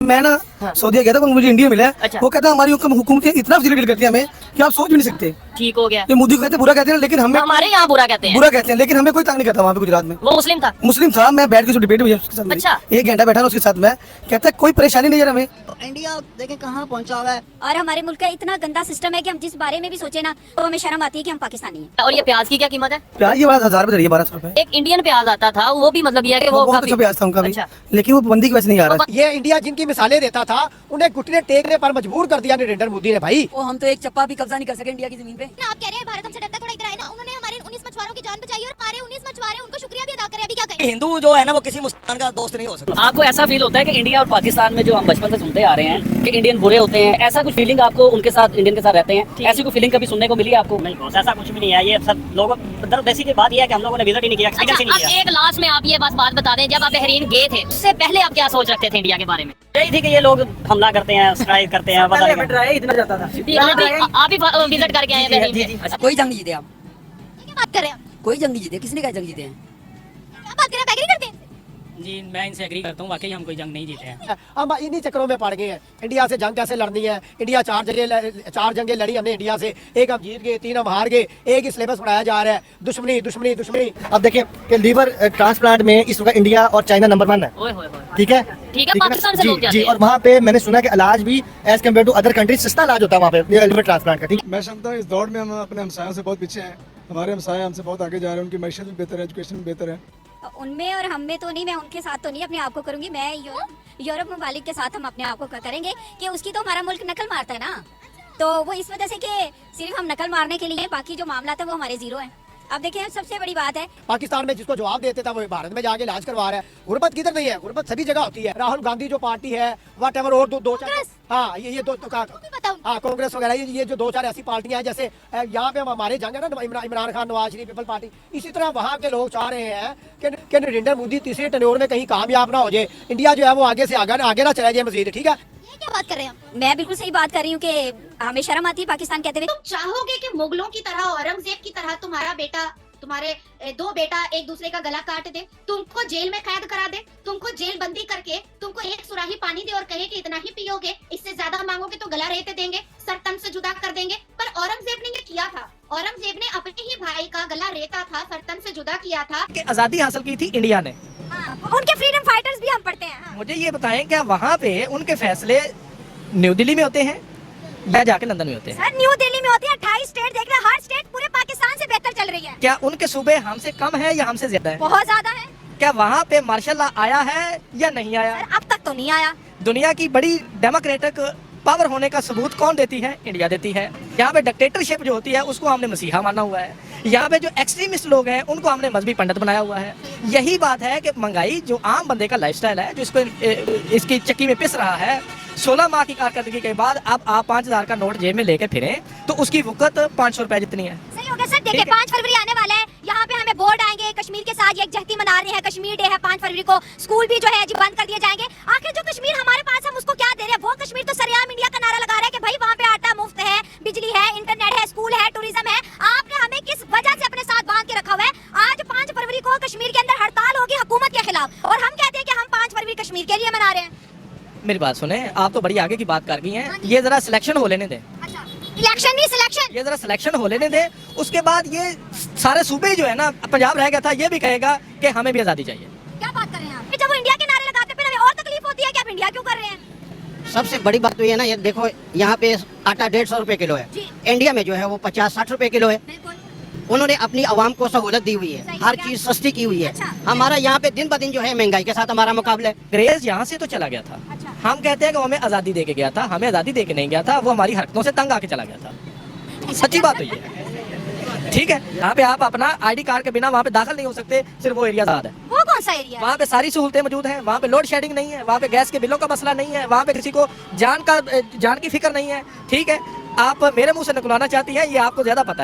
मैं ना सऊदी गया था, मुझे इंडिया मिला है। अच्छा। वो कहता है हमारी हुकूमत इतना फैसिलिटेट करती है हमें कि आप सोच भी नहीं सकते। ठीक हो गया। ये मोदी को कहते हैं बुरा कहते हैं, लेकिन हमें हमारे यहाँ बुरा कहते हैं। बुरा कहते हैं, लेकिन हमें कोई तंग नहीं करता। वहाँ पे गुजरात में वो मुस्लिम था। मुस्लिम था, मैं बैठ के जो डिबेट हुई उसके साथ मेरी, अच्छा। 1 घंटा बैठा ना उसके साथ, मैं कहता है कोई परेशानी नहीं है हमें। इंडिया देखें कहाँ पहुंचा हुआ है, और हमारे मुल्क का इतना गंदा सिस्टम है कि हम जिस बारे में भी सोचे ना तो हमें शर्म आती है कि हम पाकिस्तानी हैं। और ये प्याज की क्या कीमत है? प्याज ये बात 1000 रुपए, 1200 रुपए। एक इंडियन प्याज आता था, वो भी मतलब ये है कि वो बहुत काफी अच्छा प्याज था उनका भी, अच्छा। लेकिन वो बंदी की वजह से नहीं आ रहा। ये इंडिया जिनकी मिसालें देता था उन्हें घुटने टेकने पर मजबूर कर दिया नरेंद्र मोदी ने भाई। वो हम तो एक चप्पा भी कब्जा नहीं कर सके इंडिया की जमीन पे। आप कह रहे हैं भारत हमसे डरता थोड़ा इधर आए ना, उन्होंने हमारे 19 मछुआरों की जान बचाई और हमारे 19 मछुआरे उनको शुक्रिया भी अदा करें। अभी क्या करें? हिंदू जो है ना वो किसी मुसलमान का दोस्त नहीं हो सकता। आपको ऐसा फील होता है कि इंडिया और पाकिस्तान में जो हम बचपन से सुनते आ रहे हैं कि इंडियन बुरे होते हैं, ऐसा कुछ फीलिंग आपको उनके साथ, इंडियन के साथ रहते हैं, ऐसी कोई फीलिंग कभी सुनने को मिली है आपको? नहीं बॉस, ऐसा कुछ भी नहीं है। ये सब लोगों दरदेसी की बात ये है कि हम लोगों ने विजिट ही नहीं किया, अच्छा, एक्सपीरियंस ही नहीं अब किया। एक लास्ट में आप ये बात बता दें, जब आप बहरीन गए थे उससे पहले आप क्या सोच रखते थे इंडिया के बारे में? यही थी कि ये लोग हमला करते हैं, स्ट्राइक करते हैं, पता नहीं इतना जाता था। आप ही विजिट करके आए हैं बहरीन पे? कोई जंग नहीं जीते आप, क्या बात कर रहे हैं आप? कोई जंग नहीं जीते। किसने कहा जंग जीते हैं? क्या बात कर रहे हैं? एग्री करते हैं? जी, मैं इनसे एग्री करता हूँ, वाकई हम कोई जंग नहीं जीते हैं। हम इन्हीं चक्करों में पड़ गए हैं। इंडिया से जंग कैसे लड़नी है, इंडिया 4 जंगें लड़ी हमने इंडिया से, 1 हम जीत गए, 3 हम हार गए, एक ही सिलेबस पढ़ाया जा रहा है, दुश्मनी दुश्मनी दुश्मनी। अब देखिए कि लीवर ट्रांसप्लांट में इस वक्त इंडिया और चाइना नंबर 1 है। ओए होए होए। ठीक है, ठीक है, पाकिस्तान से लोग जाते जी, हैं। और वहाँ पे मैंने सुना कि इलाज भी as compare to other countries सस्ता इलाज होता है वहाँ पे लीवर ट्रांसप्लांट का। ठीक, मैं समझता हूँ इस दौर में हम अपने हमसायों से बहुत पीछे हैं। हमारे हमसाए हमसे बहुत आगे जा रहे हैं, उनकी मैशत भी बेहतर है, एजुकेशन भी बेहतर है। उनमें और हम में तो नहीं, मैं उनके साथ तो नहीं अपने आप को करूंगी। मैं यूरोप ममालिक के साथ हम अपने आप को करेंगे कि उसकी तो हमारा मुल्क नकल मारता है ना, तो वो इस वजह से कि सिर्फ हम नकल मारने के लिए, बाकी जो मामला था वो हमारे जीरो है। अब देखिए सबसे बड़ी बात है, पाकिस्तान में जिसको जवाब देते था वो भारत में जाके इलाज करवा रहा है। गुर्बत किधर नहीं है, गुर्बत सभी जगह होती है। राहुल गांधी जो पार्टी है, वट एवर, और दो चार, हाँ ये दो बताओ। हाँ कांग्रेस वगैरह, ये जो 2-4 ऐसी पार्टियां हैं, जैसे यहाँ पे हमारे जंग है ना इमरान खान, नवाज शरीफ, पीपल पार्टी, इसी तरह वहाँ के लोग चाह रहे हैं कि नरेंद्र मोदी तीसरे टर्नओवर में कहीं कामयाब ना हो जाए, इंडिया जो है वो आगे से आगे ना चला जाए मजीद। ठीक है, ये क्या बात कर रहे हैं आप? मैं बिल्कुल सही बात कर रही हूँ कि हमें शर्म आती है पाकिस्तान कहते हुए। तुम चाहोगे कि मुगलों की तरह, औरंगजेब की तरह तुम्हारे 2 बेटा एक दूसरे का गला काट दे, तुमको जेल में कैद करा दे, तुमको जेल बंदी करके तुमको एक सुराही पानी दे और कहे कि इतना ही पियोगे, इससे ज्यादा मांगोगे तो गला रेत देंगे, सर तन से जुदा कर देंगे। पर औरंगजेब ने ये किया था, औरंगजेब ने अपने ही भाई का गला रेता था, सर तन से जुदा किया था। आजादी हासिल की थी इंडिया ने। उनके फ्रीडम फाइटर्स भी हम पढ़ते हैं। मुझे ये बताएं क्या वहाँ पे उनके फैसले न्यू दिल्ली में होते हैं या जाके लंदन में होते हैं? सर न्यू दिल्ली में होती है, 28 स्टेट देख रहे हैं, हर स्टेट पूरे पाकिस्तान से बेहतर चल रही है। क्या उनके सूबे हमसे कम है या हमसे ज्यादा है? बहुत ज्यादा है। क्या वहाँ पे मार्शल लॉ आया है या नहीं आया? सर अब तक तो नहीं आया। दुनिया की बड़ी डेमोक्रेटिक पावर होने का सबूत कौन देती है? इंडिया देती है। यहाँ पे डिक्टेटरशिप जो होती है उसको हमने मसीहा माना हुआ है। यहाँ पे जो एक्सट्रीमिस्ट लोग हैं उनको हमने मजहबी पंडित बनाया हुआ है। यही बात है कि महंगाई जो आम बंदे का लाइफस्टाइल है, जो इसकी चक्की में पिस रहा है, 16 माह की कारकर्दगी के बाद अब आप 5000 का नोट जेब में लेके फिरें तो उसकी वक़्त 500 रुपए जितनी है। सही हो गया सर। देखिए 5 फरवरी आने वाला है, यहाँ पे हमें बोर्ड आएंगे, कश्मीर के साथ यकजहती मना रहे हैं, कश्मीर डे है 5 फरवरी को, स्कूल भी जो है जी बंद कर दिए जाएंगे। आखिर जो कश्मीर हमारे पास हम उसको क्या दे रहे हैं? वो कश्मीर तो सरेआम इंडिया का नारा लगा रहा है कि भाई वहाँ पे आटा मुफ्त है, बिजली है, इंटरनेट है, स्कूल है, टूरिज्म है। आपने हमें किस वजह से अपने साथ बांध के रखा हुआ है? आज 5 फरवरी को कश्मीर के अंदर हड़ताल होगी हुकूमत के खिलाफ, और हम कहते हैं कि हम 5 फरवरी कश्मीर के लिए मना रहे हैं। मेरी बात सुने, आप तो बड़ी आगे की बात कर गई हैं। ये जरा सिलेक्शन हो लेने दें। अच्छा, इलेक्शन नहीं सिलेक्शन। ये जरा सिलेक्शन हो लेने दें, उसके बाद ये सारे सूबे जो है ना, पंजाब रह गया था, ये भी कहेगा कि हमें भी आज़ादी चाहिए। क्या बात कर रहे हैं आप? जब वो इंडिया के नारे लगाते फिर हमें और तकलीफ होती है कि आप इंडिया क्यों कर रहे हैं? सबसे बड़ी बात तो ये ना, ये देखो यहाँ पे आटा 150 रुपए किलो है, इंडिया में जो है वो 50-60 रुपए किलो है। उन्होंने अपनी आवाम को सहूलत दी हुई है, हर चीज सस्ती की हुई है। अच्छा। हमारा यहाँ पे दिन ब दिन जो है महंगाई के साथ हमारा मुकाबला है। अंग्रेज यहाँ से तो चला गया था। अच्छा। हम कहते हैं कि वो हमें आज़ादी दे के गया था, हमें आज़ादी दे के नहीं गया था, वो हमारी हरकतों से तंग आके चला गया था। सच्ची बात तो ये है। ठीक है, यहाँ पे आप अपना ID कार्ड के बिना वहाँ पे दाखिल नहीं हो सकते, सिर्फ वो एरिया आजाद है। वो कौन सा एरिया है? वहाँ पे सारी सहूलतें मौजूद हैं, वहाँ पे लोड शेडिंग नहीं है, वहाँ पे गैस के बिलों का मसला नहीं है, वहाँ पे किसी को जान की फिक्र नहीं है। ठीक है, आप मेरे मुंह से निकलवाना चाहती हैं, ये आपको ज्यादा पता है।